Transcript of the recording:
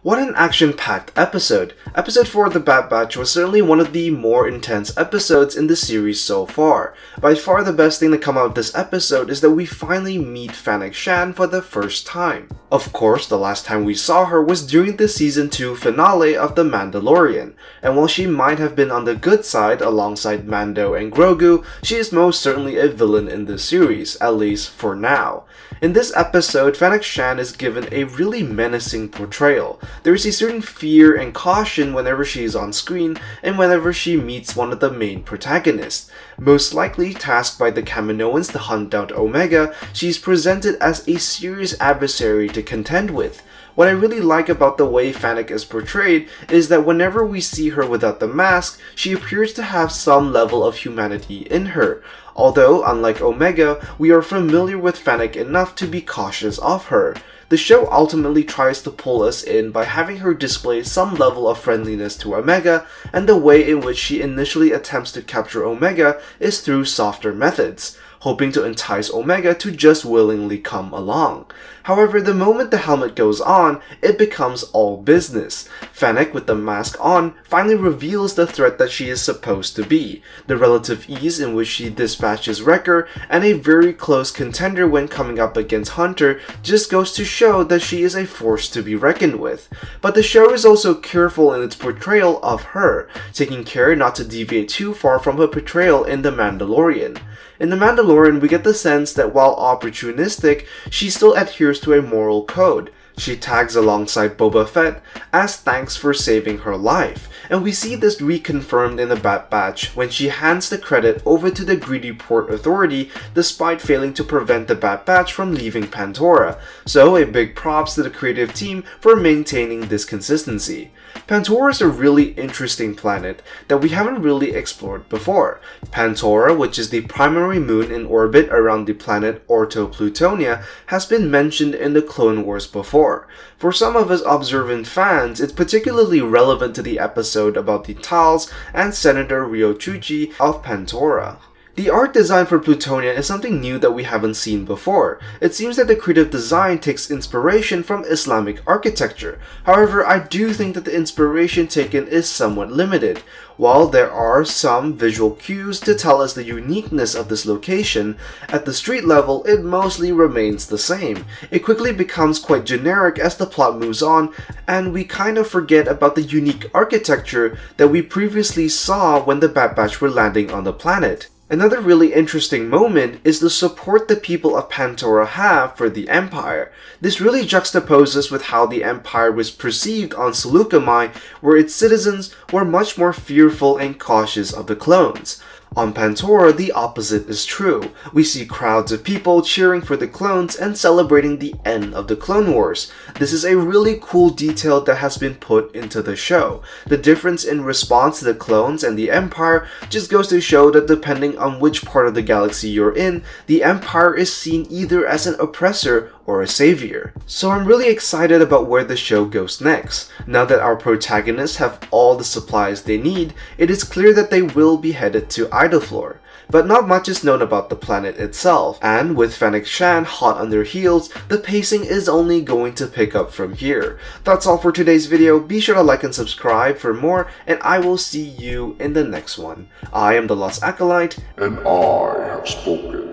What an action-packed episode. Episode 4 of The Bad Batch was certainly one of the more intense episodes in the series so far. By far the best thing to come out of this episode is that we finally meet Fennec Shand for the first time. Of course, the last time we saw her was during the Season 2 finale of The Mandalorian, and while she might have been on the good side alongside Mando and Grogu, she is most certainly a villain in this series, at least for now. In this episode, Fennec Shand is given a really menacing portrayal. There is a certain fear and caution whenever she is on screen and whenever she meets one of the main protagonists. Most likely tasked by the Kaminoans to hunt down Omega, she is presented as a serious adversary to contend with. What I really like about the way Fanuc is portrayed is that whenever we see her without the mask, she appears to have some level of humanity in her. Although, unlike Omega, we are familiar with Fanuc enough to be cautious of her. The show ultimately tries to pull us in by having her display some level of friendliness to Omega, and the way in which she initially attempts to capture Omega is through softer methods, hoping to entice Omega to just willingly come along. However, the moment the helmet goes on, it becomes all business. Fennec, with the mask on, finally reveals the threat that she is supposed to be, the relative ease in which she dispatches Wrecker, and a very close contender when coming up against Hunter just goes to show that she is a force to be reckoned with. But the show is also careful in its portrayal of her, taking care not to deviate too far from her portrayal in The Mandalorian. In The Mandalorian, we get the sense that while opportunistic, she still adheres to a moral code. She tags alongside Boba Fett as thanks for saving her life, and we see this reconfirmed in The Bad Batch when she hands the credit over to the greedy Port Authority despite failing to prevent the Bad Batch from leaving Pantora, so a big props to the creative team for maintaining this consistency. Pantora is a really interesting planet that we haven't really explored before. Pantora, which is the primary moon in orbit around the planet Orto Plutonia, has been mentioned in the Clone Wars before. For some of us observant fans, it's particularly relevant to the episode about the Tals and Senator Ryochuchi of Pantora. The art design for Plutonia is something new that we haven't seen before. It seems that the creative design takes inspiration from Islamic architecture. However, I do think that the inspiration taken is somewhat limited. While there are some visual cues to tell us the uniqueness of this location, at the street level it mostly remains the same. It quickly becomes quite generic as the plot moves on, and we kind of forget about the unique architecture that we previously saw when the Bad Batch were landing on the planet. Another really interesting moment is the support the people of Pantora have for the Empire. This really juxtaposes with how the Empire was perceived on Seleucami, where its citizens were much more fearful and cautious of the clones. On Pantora, the opposite is true. We see crowds of people cheering for the clones and celebrating the end of the Clone Wars. This is a really cool detail that has been put into the show. The difference in response to the clones and the Empire just goes to show that depending on which part of the galaxy you're in, the Empire is seen either as an oppressor or a savior. So I'm really excited about where the show goes next. Now that our protagonists have all the supplies they need, it is clear that they will be headed to Idleflor. But not much is known about the planet itself, and with Fennec Shand hot on their heels, the pacing is only going to pick up from here. That's all for today's video. Be sure to like and subscribe for more, and I will see you in the next one. I am the Lost Acolyte, and I have spoken.